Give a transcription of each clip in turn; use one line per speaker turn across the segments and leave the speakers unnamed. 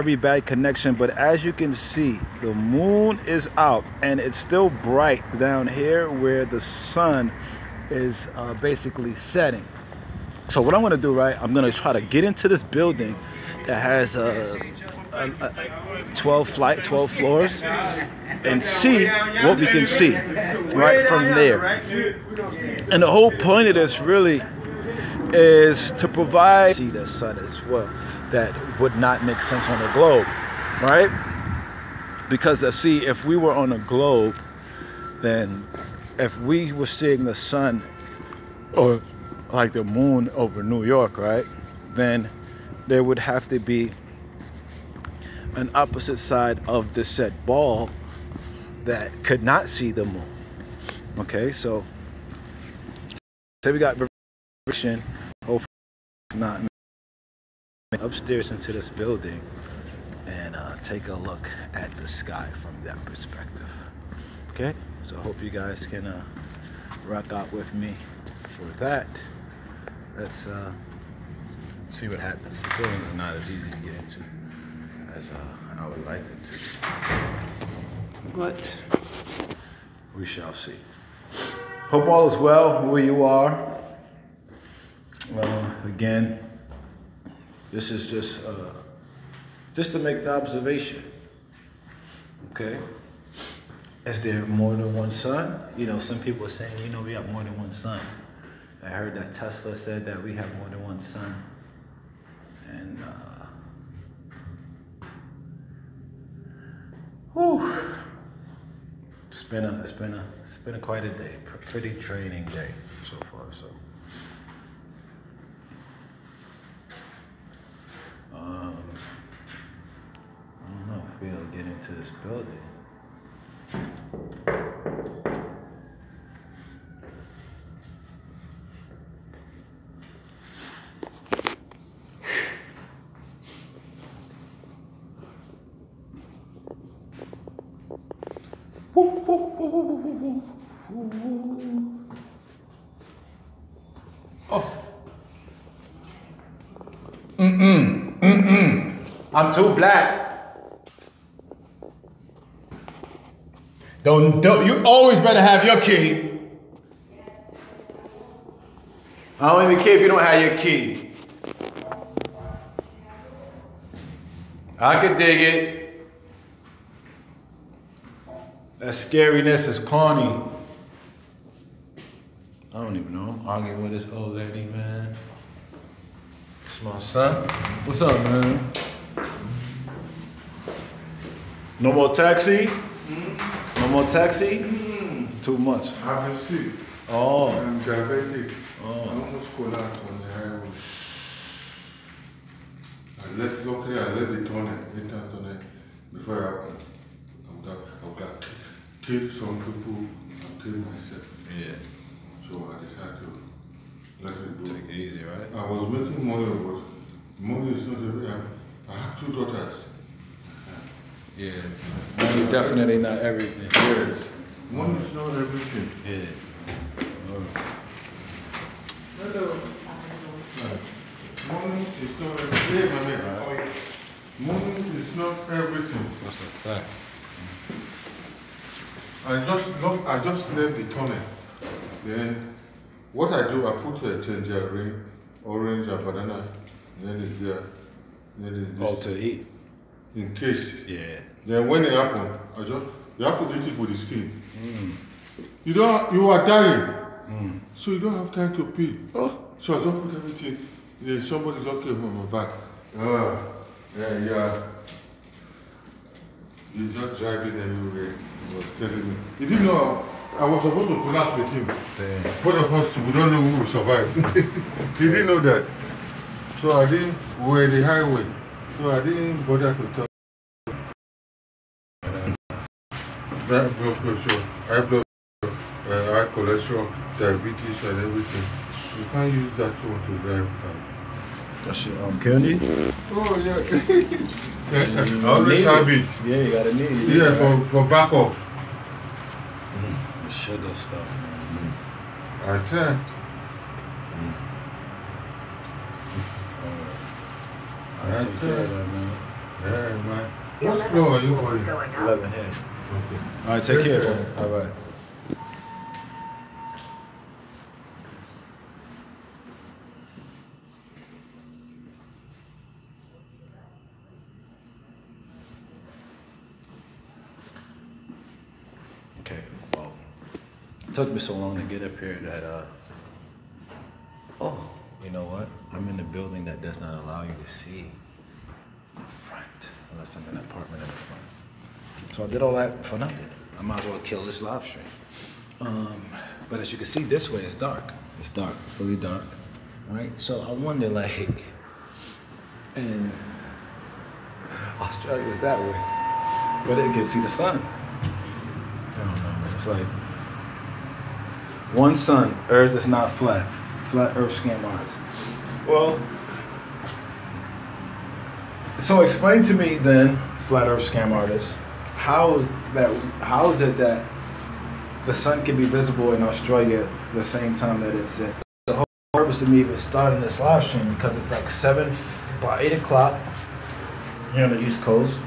very bad connection, but as you can see, the moon is out and it's still bright down here where the sun is basically setting. So what I'm gonna do, right, I'm gonna try to get into this building that has 12 floors and see what we can see right from there. And the whole point of this really is to provide see the sun as well. That would not make sense on a globe, right? Because see, if we were on a globe, then if we were seeing the sun or like the moon over New York, right, then there would have to be an opposite side of the set ball that could not see the moon. Okay, so say we got reflection, hopefully it's not upstairs into this building and take a look at the sky from that perspective. Okay, so I hope you guys can rock out with me for that. Let's see what happens. The building's not as easy to get into as I would like it to, but we shall see. Hope all is well where you are. Again, this is just to make the observation. Okay, is there more than one sun? You know, some people are saying, you know, we have more than one sun. I heard that Tesla said that we have more than one sun, and whew, it's been quite a day, pretty draining day so far. So. I don't know if we'll get into this building. Oh. I'm too black. Don't you always better have your key. I don't even care if you don't have your key. I could dig it. That scariness is corny. I don't even know. I'm arguing with this old lady, man. It's my son. What's up, man? No more taxi? No more taxi? Too much.
I've been sick.
Oh.
I'm diabetic.
Oh.
I almost collapsed on the highway. Luckily I left the tunnel before I happened. I would have killed some people and killed myself.
Yeah.
So I decided to let it go.
Take it easy, right?
I was making money, but money is not everything. I have 2 daughters.
Yeah. Money definitely not everything.
Yes. Money is not everything.
Yeah.
Hello. Money is not everything. Right. Money is not everything.
That's a fact.
I just left the tunnel. Then what I do, I put a tangerine, orange and banana. Then it's there. Then it's
to eat.
In case.
Yeah.
Then when it happens, you have to eat it with the skin. You are dying. So you don't have time to pee.
Oh.
So I just put everything. Then somebody just came on my back. Yeah. He's just driving everywhere. He was telling me. He didn't know I was supposed to collapse with him.
Damn.
Both of us, we don't know who will survive. He didn't know that. So we were in the highway. So I didn't bother to tell. Blood pressure, high blood pressure, high cholesterol, diabetes and everything. You can't use that one to drive car.
That's your candy?
Oh yeah. I always have it.
Yeah, you gotta need it.
Yeah, for backup.
The sugar stuff.
I try.
I'll take care of that, man.
Yeah, man. What floor are you going?
11 here.
Okay.
All right, take care, man. All right. Okay, well, it took me so long to get up here that, oh, you know what? I'm in a building that does not allow you to see the front, unless I'm in an apartment in the front. So I did all that for nothing. I might as well kill this live stream. But as you can see, this way it's dark. It's dark, fully dark, right? So I wonder, like, in Australia is that way, but they can see the sun. I don't know. It's like one sun. Earth is not flat. Flat Earth scam artists. Well, so explain to me then, flat Earth scam artists, how is it that the sun can be visible in Australia at the same time that it's set? The whole purpose of me even starting this live stream because it's like about 8 o'clock here on the East Coast.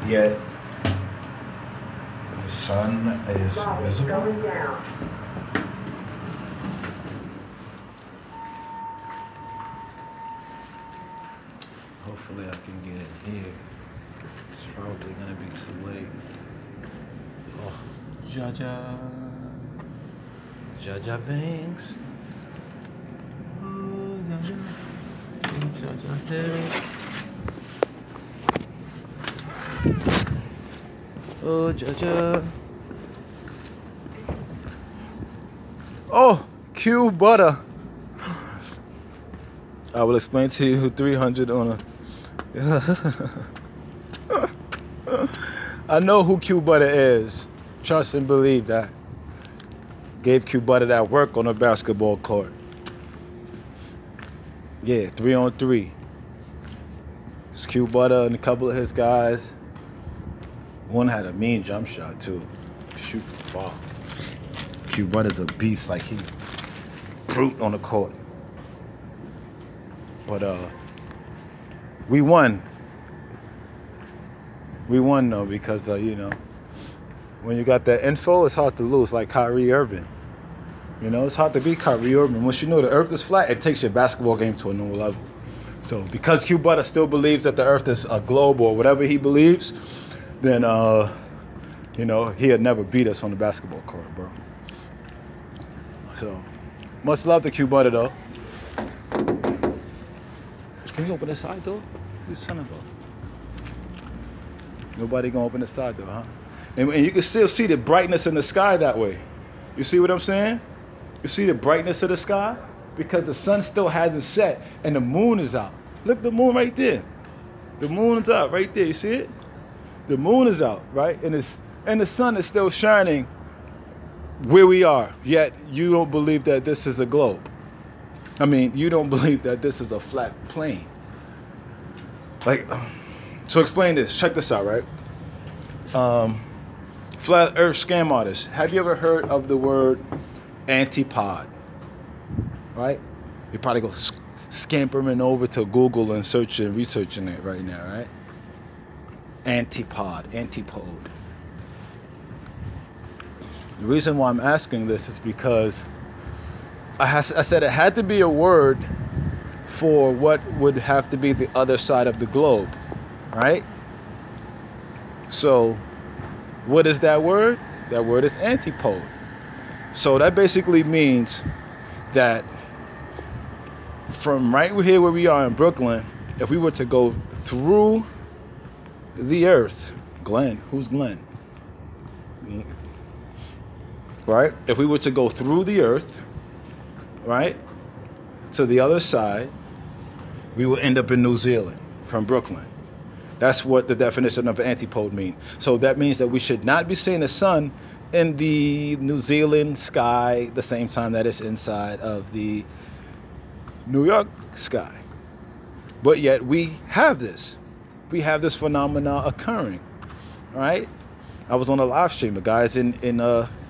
Yet the sun is visible.
Going down.
Hopefully I can get in here. It's probably gonna be too late. Oh, Jaja. Jaja Banks. Oh, Jaja. Jaja Banks. Oh, Jaja. Oh, Q Butter. I will explain to you 300 on a... I know who Q Butter is. Trust and believe that. Gave Q Butter that work on a basketball court. Yeah, 3-on-3. It's Q Butter and a couple of his guys. One had a mean jump shot too. Shoot the ball. Q Butter's a beast, like he brute on the court. But we won. We won though because you know, when you got that info, it's hard to lose. Like Kyrie Irving, you know, it's hard to beat Kyrie Irving. Once you know the Earth is flat, it takes your basketball game to a new level. So because Q Butter still believes that the Earth is a globe or whatever he believes, then you know, he'd never beat us on the basketball court, bro. So much love to Q Butter though. Can you open the side door? You son of a... Nobody gonna open the side door, huh? And you can still see the brightness in the sky that way. You see what I'm saying? You see the brightness of the sky? Because the sun still hasn't set and the moon is out. Look, the moon right there. The moon is out right there. You see it? The moon is out, right? And the sun is still shining where we are. Yet you don't believe that this is a globe. I mean, you don't believe that this is a flat plane. Like, so explain this. Check this out, right? Flat Earth scam artists. Have you ever heard of the word antipod? Right? You probably go scampering over to Google and searching, researching it right now, right? Antipod, antipode. The reason why I'm asking this is because I said it had to be a word for what would have to be the other side of the globe, right? So what is that word? That word is antipode. So that basically means that from right here where we are in Brooklyn, if we were to go through the earth, Glenn, who's Glenn? Right? If we were to go through the earth, right, to the other side, we will end up in New Zealand from Brooklyn. That's what the definition of antipode means. So that means that we should not be seeing the sun in the New Zealand sky the same time that it's inside of the New York sky. But yet we have this. We have this phenomena occurring, right? I was on a live stream. The guy's in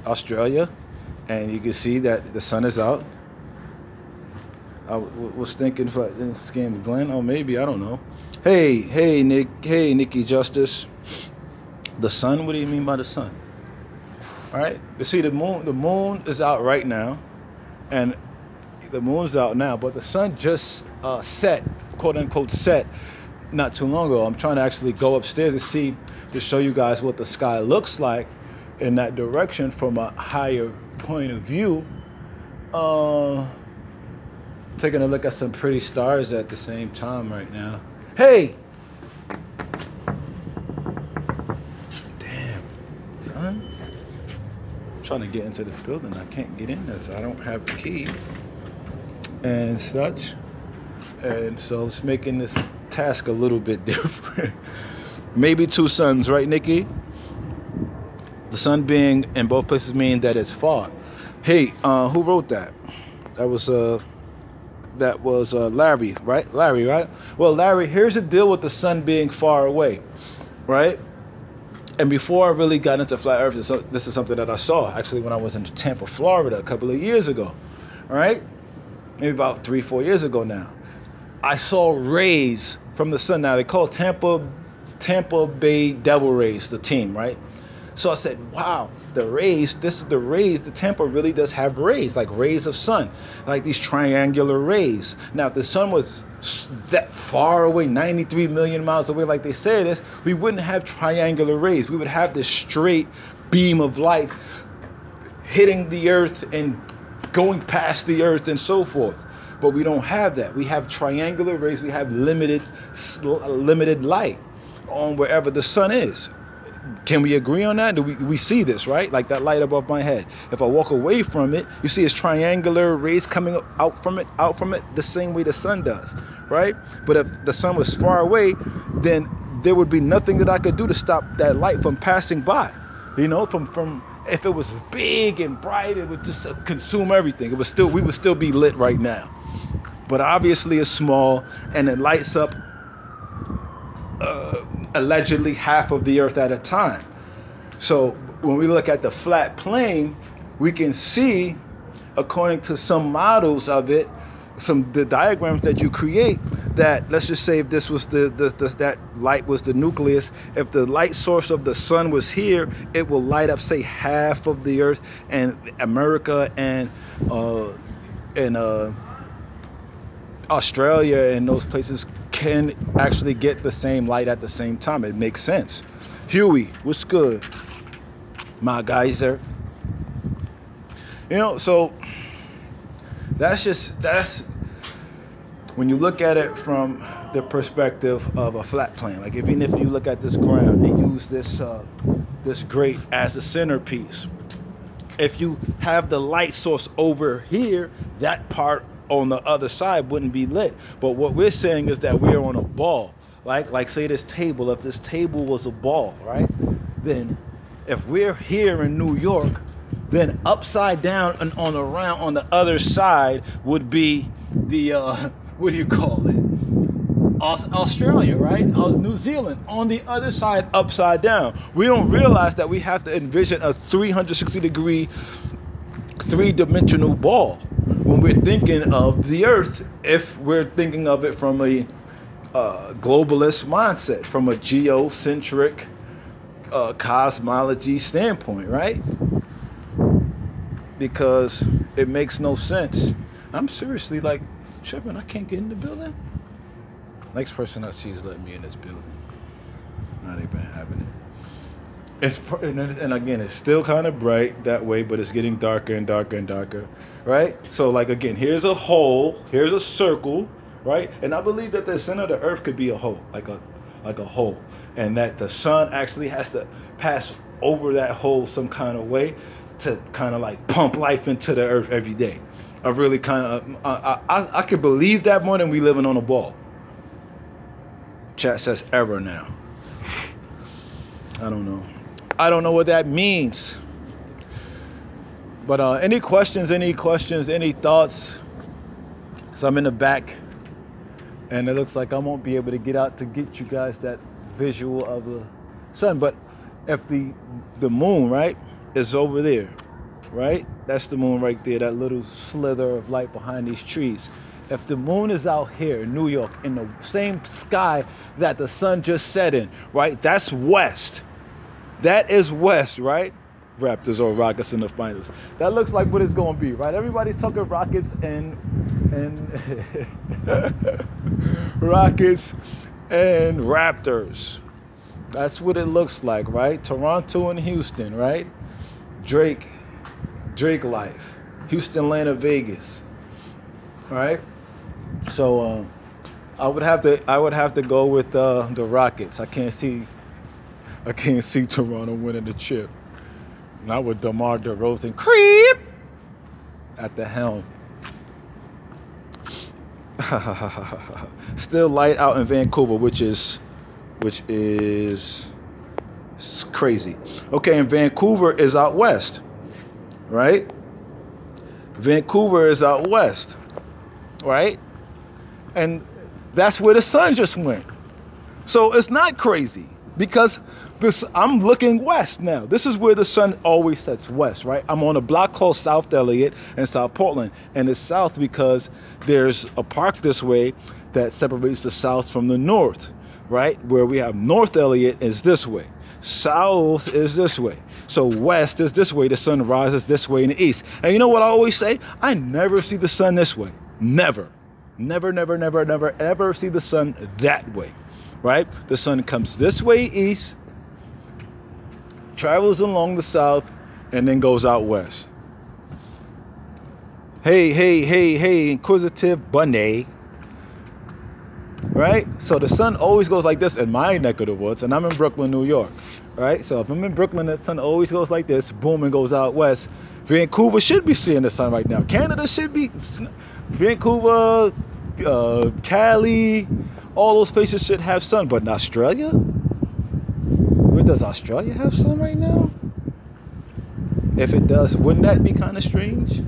Australia, and you can see that the sun is out. I was thinking if I scammed Glenn, or maybe, I don't know. Hey, Nick. Hey, Nikki Justice. The sun? What do you mean by the sun? All right. You see, the moon is out right now, and the moon's out now, but the sun just set, quote unquote, set not too long ago. I'm trying to actually go upstairs to show you guys what the sky looks like in that direction from a higher point of view. Taking a look at some pretty stars at the same time right now. Hey! Damn, son. I'm trying to get into this building. I can't get in there, so I don't have the key and such. And so it's making this task a little bit different. Maybe two suns, right, Nikki? The sun being in both places mean that it's far. Hey, who wrote that? That was Larry, right? Larry, right? Well, Larry, here's the deal with the sun being far away, right? And before I really got into flat earth, this is something that I saw actually when I was in Tampa, Florida a couple of years ago, all right? Maybe about 3-4 years ago now. I saw rays from the sun. Now, they call Tampa Bay Devil Rays, the team, right? So I said, wow, the rays, the Tampa really does have rays, like rays of sun, like these triangular rays. Now, if the sun was that far away, 93 million miles away, like they say it is, we wouldn't have triangular rays. We would have this straight beam of light hitting the earth and going past the earth and so forth. But we don't have that. We have triangular rays. We have limited light on wherever the sun is. Can we agree on that? Do we see this, right? Like that light above my head. If I walk away from it, you see it's triangular rays coming out from it, the same way the sun does, right? But if the sun was far away, then there would be nothing that I could do to stop that light from passing by. You know, from if it was big and bright, it would just consume everything. We would still be lit right now. But obviously it's small, and it lights up allegedly half of the earth at a time. So when we look at the flat plane, we can see, according to some models of it, the diagrams that you create, that let's just say if this was that light was the nucleus, if the light source of the sun was here, it will light up, say, half of the earth, and America and Australia and those places can actually get the same light at the same time. It makes sense. Huey, what's good? My geyser. You know, so that's when you look at it from the perspective of a flat plane. Like even if you look at this ground and use this grate as a centerpiece, if you have the light source over here, that part on the other side wouldn't be lit. But what we're saying is that we're on a ball. Like say this table, if this table was a ball, right? Then if we're here in New York, then upside down and on the other side would be the what do you call it? Australia, right? New Zealand on the other side, upside down. We don't realize that we have to envision a 360-degree, three-dimensional ball when we're thinking of the earth, if we're thinking of it from a globalist mindset, from a geocentric cosmology standpoint, right? Because it makes no sense. I'm seriously like tripping. I can't get in the building. Next person I see is letting me in this building. Not even happening. And again, it's still kind of bright that way, but it's getting darker and darker and darker, right? So like again, here's a hole, here's a circle, right? And I believe that the center of the earth could be a hole, like a hole, and that the sun actually has to pass over that hole some kind of way to kind of like pump life into the earth every day. I really kind of I could believe that more than we living on a ball. Chat says error now. I don't know what that means. But any questions, any thoughts? Because I'm in the back, and it looks like I won't be able to get out to get you guys that visual of the sun. But if the moon, right, is over there, right? That's the moon right there, that little slither of light behind these trees. if the moon is out here in New York in the same sky that the sun just set in, right? That's west. That is west, right? Raptors or Rockets in the finals. That looks like what it's going to be, right? Everybody's talking Rockets and Rockets and Raptors. That's what it looks like, right? Toronto and Houston, right? Drake life. Houston, Atlanta, Vegas. All right. So I would have to go with the Rockets. I can't see Toronto winning the chip. Not with DeMar DeRozan creep at the helm. Still light out in Vancouver, which is crazy. Okay, and Vancouver is out west, right? Vancouver is out west, right? And that's where the sun just went. So it's not crazy because I'm looking west now. This is where the sun always sets, west, right? I'm on a block called South Elliott and South Portland. And it's south because there's a park this way that separates the south from the north, right? Where we have North Elliott is this way. South is this way. So west is this way. The sun rises this way in the east. And you know what I always say? I never see the sun this way. Never. Never, never, never, never, ever see the sun that way, right? The sun comes this way east, travels along the south, and then goes out west. Hey, inquisitive bunny. Right? So the sun always goes like this in my neck of the woods, and I'm in Brooklyn, New York. Right? So if I'm in Brooklyn, the sun always goes like this, boom, and goes out west. Vancouver should be seeing the sun right now. Canada should be. Vancouver, Cali, all those places should have sun. But in Australia? Where does Australia have sun right now? If it does, wouldn't that be kind of strange?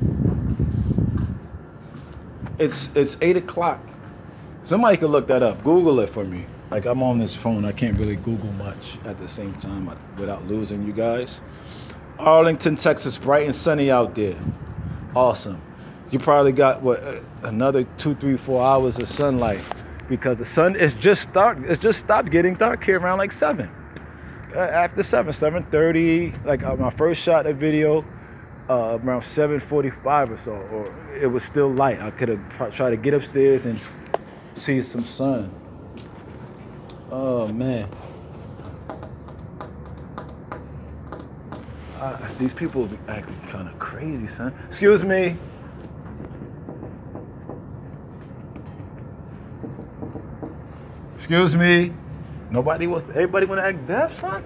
It's 8 o'clock. Somebody could look that up. Google it for me. Like, I'm on this phone. I can't really Google much at the same time without losing you guys. Arlington, Texas, bright and sunny out there. Awesome. You probably got, another 2, 3, 4 hours of sunlight because the sun is just dark. It's just stopped getting dark here around like 7. After 7:30, like my first shot of video, around 7:45 or so, or it was still light. I could have tried to get upstairs and see some sun. Oh man, these people be acting kind of crazy, son. Excuse me. Excuse me. Everybody want to act deaf, son?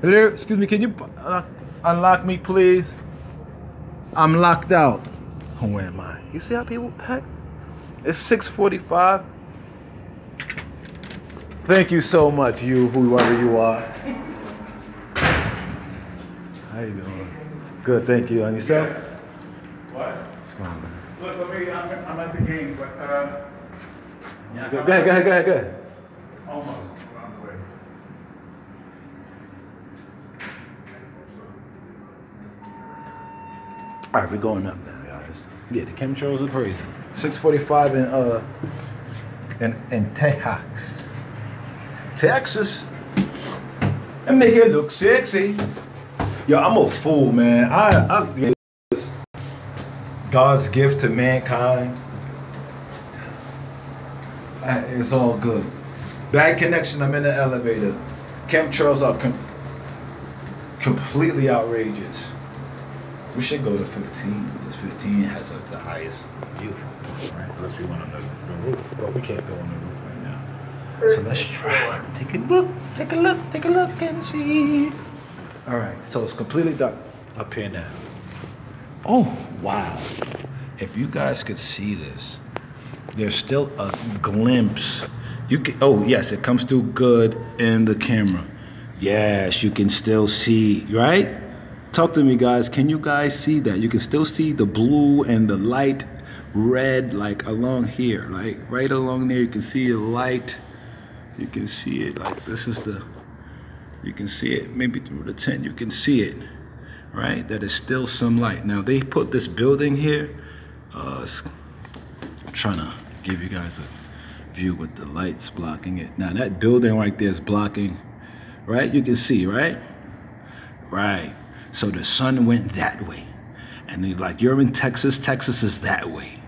Hello, excuse me, can you unlock me, please? I'm locked out. Who am I? You see how people act? It's 6:45. Thank you so much, whoever you are. How you doing? Good, thank you. And yourself?
Yeah. What?
What's going on?
Look, for me, I'm at the game, but yeah.
Go ahead.
Almost. On the way.
All right, we're going up now, guys. Yeah, the chemtrails are crazy. 6:45 in Texas, and make it look sexy. Yo, I'm a fool, man. I God's gift to mankind. It's all good. Bad connection. I'm in the elevator. Chemtrails are completely outrageous. We should go to 15 because 15 has the highest view, right? Unless we went on the roof, but we can't go on the roof right now. So let's try. Take a look and see. All right, so it's completely dark up here now. Oh, wow. If you guys could see this, there's still a glimpse. You can, oh yes, it comes through good in the camera. Yes, you can still see, right? Talk to me, guys. Can you guys see that? You can still see the blue and the light red, like along here, like right along there. You can see the light. You can see it, like this is the, you can see it maybe through the tent. You can see it, right? That is still some light. Now they put this building here. trying to give you guys a view with the lights blocking it. Now that building right there is blocking, right? You can see, right? Right. So the sun went that way. And you're in Texas, Texas is that way,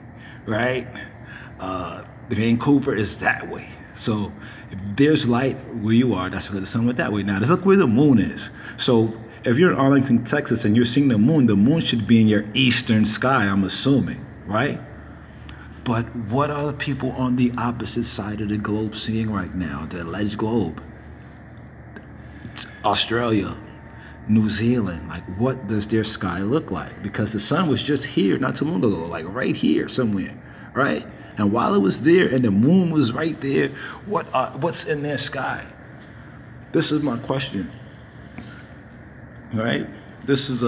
right? Vancouver is that way. So if there's light where you are, that's because the sun went that way. Now look where the moon is. So if you're in Arlington, Texas, and you're seeing the moon should be in your eastern sky, I'm assuming, right? But what are the people on the opposite side of the globe seeing right now, the alleged globe? Australia, New Zealand, like what does their sky look like? Because the sun was just here not too long ago, like right here somewhere, right? And while it was there and the moon was right there, what's in their sky? This is my question, right? This is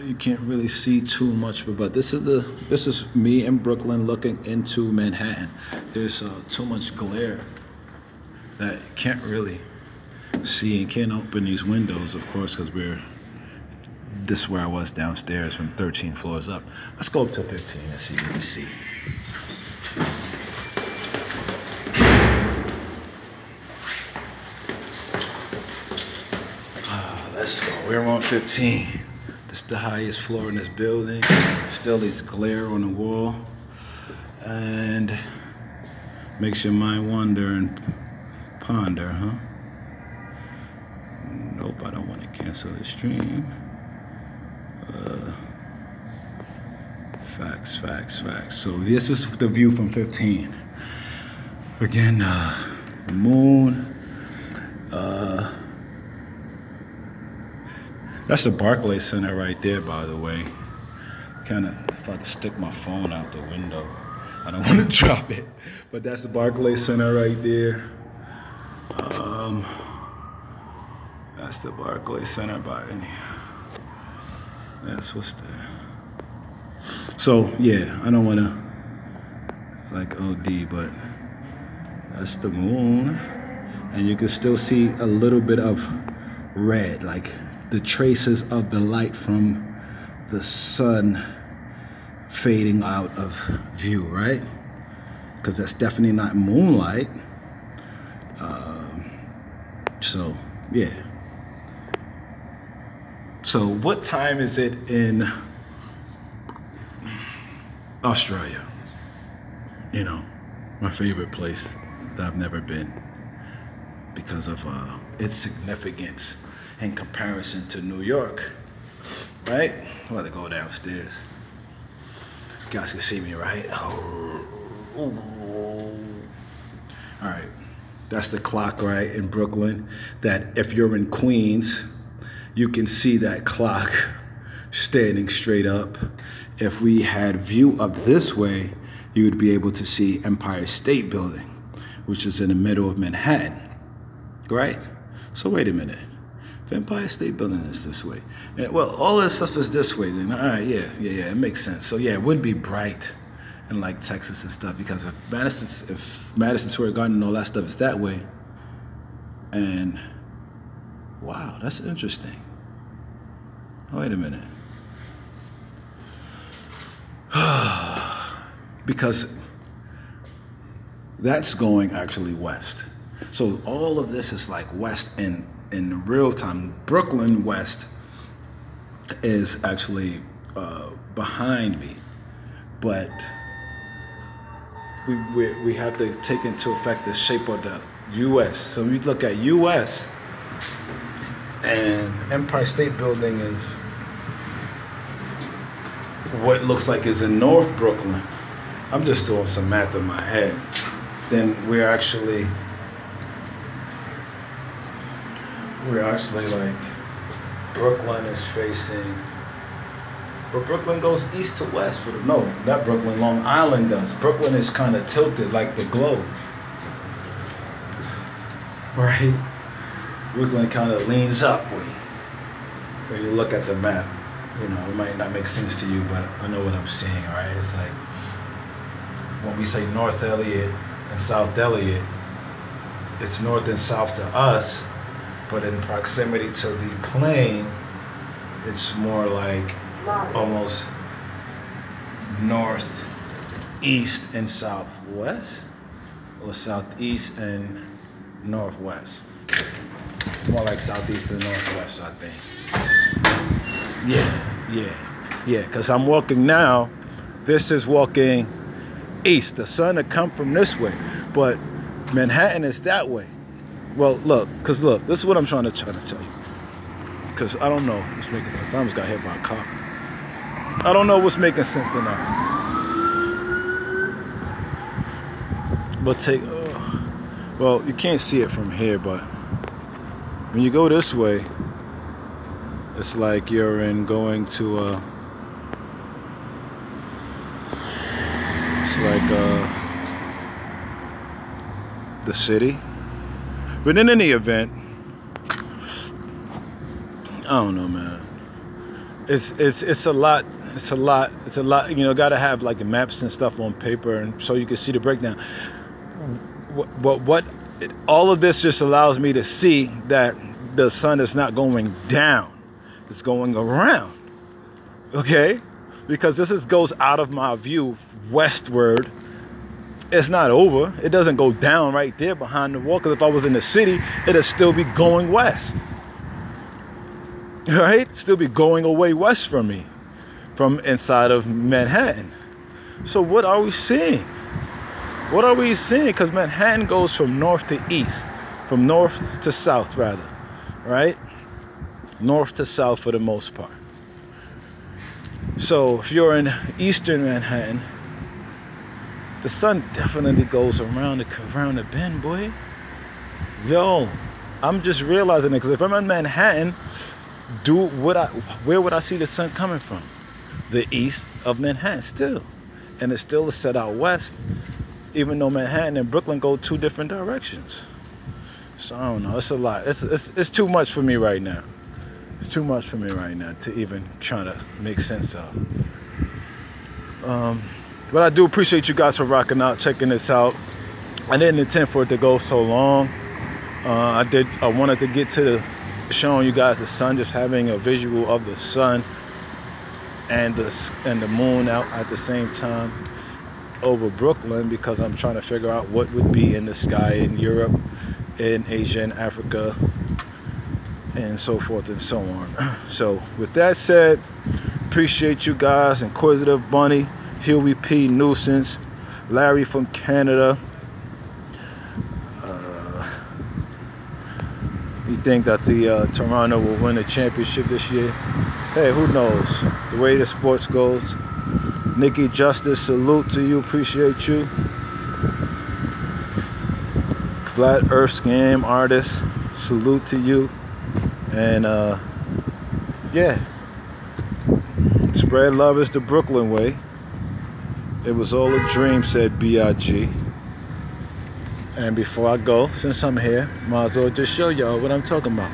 you can't really see too much, but this is me in Brooklyn looking into Manhattan. There's too much glare that you can't really see and can't open these windows, of course, because this is where I was downstairs from 13 floors up. Let's go up to 15 and see what we see. Let's go. We're on 15. This is the highest floor in this building. Still these glare on the wall. And makes your mind wonder and ponder, huh? Nope, I don't want to cancel the stream. Facts. So this is the view from 15. Again, the moon. That's the Barclays Center right there, by the way. Kind of, if I could stick my phone out the window, I don't want to drop it. But that's the Barclays Center right there. That's the Barclays Center by any. That's what's there. So yeah, I don't want to like OD, but that's the moon, and you can still see a little bit of red, like the traces of the light from the sun fading out of view, right? Because that's definitely not moonlight. So yeah. So what time is it in Australia? You know, my favorite place that I've never been because of its significance in comparison to New York, right? I'm about to go downstairs. You guys can see me, right? All right, that's the clock, right, in Brooklyn, that if you're in Queens, you can see that clock standing straight up. If we had view up this way, you would be able to see Empire State Building, which is in the middle of Manhattan, right? So wait a minute. If Empire State Building is this way, well, all this stuff is this way, then all right, yeah, it makes sense. So yeah, it would be bright in like Texas and stuff, because if Madison Square Garden and all that stuff is that way, and wow, that's interesting. Oh, wait a minute. Because that's going actually west. So all of this is like west in real time. Brooklyn West is actually behind me, but we have to take into effect the shape of the U.S. So we look at U.S. and Empire State Building is what looks like is in North Brooklyn. I'm just doing some math in my head. Then we're actually like, Brooklyn is facing, but Brooklyn goes east to west. No, not Brooklyn, Long Island does. Brooklyn is kind of tilted like the globe, right? Brooklyn kind of leans upward when you look at the map. You know, it might not make sense to you, but I know what I'm seeing, right? It's like when we say North Elliott and South Elliott, it's north and south to us, but in proximity to the plane, it's more like almost north southeast and southwest, or southeast and northwest. More like southeast and northwest, I think. Yeah, because I'm walking now. This is walking east. The sun will come from this way, but Manhattan is that way. Well, look, this is what I'm trying to tell you. Because I don't know what's making sense. I almost got hit by a car. I don't know what's making sense or not. But well, you can't see it from here, but when you go this way, it's like you're going to it's like the city. But in any event, I don't know, man. It's a lot. It's a lot. You know, gotta have like the maps and stuff on paper, and so you can see the breakdown. All of this just allows me to see that the sun is not going down; it's going around. Okay, because goes out of my view westward. It's not over. It doesn't go down right there behind the wall. Because if I was in the city, it'd still be going west. Right? Still be going away west from me, from inside of Manhattan. So what are we seeing? What are we seeing? Because Manhattan goes from north to east, from north to south rather, right? North to south for the most part. So if you're in eastern Manhattan, the sun definitely goes around the bend, boy. Yo, I'm just realizing it, because if I'm in Manhattan, where would I see the sun coming from? The east of Manhattan still. And it still is set out west, even though Manhattan and Brooklyn go two different directions. So I don't know, it's a lot. It's too much for me right now. It's too much for me right now to even try to make sense of. But I do appreciate you guys for rocking out, checking this out. I didn't intend for it to go so long. I wanted to get to showing you guys the sun, just having a visual of the sun and the moon out at the same time over Brooklyn, because I'm trying to figure out what would be in the sky in Europe, in Asia, and Africa, and so forth and so on. So with that said, appreciate you guys. Inquisitive Bunny, Huey P. Nuisance, Larry from Canada. You think that the Toronto will win the championship this year? Hey, who knows? The way the sports goes. Nikki Justice, salute to you. Appreciate you. Flat Earth Scam Artist, salute to you. And yeah, spread love is the Brooklyn way. It was all a dream, said B.I.G. And before I go, since I'm here, might as well just show y'all what I'm talking about.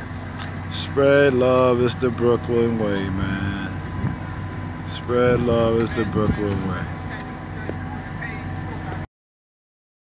Spread love is the Brooklyn way, man. Spread love is the Brooklyn way.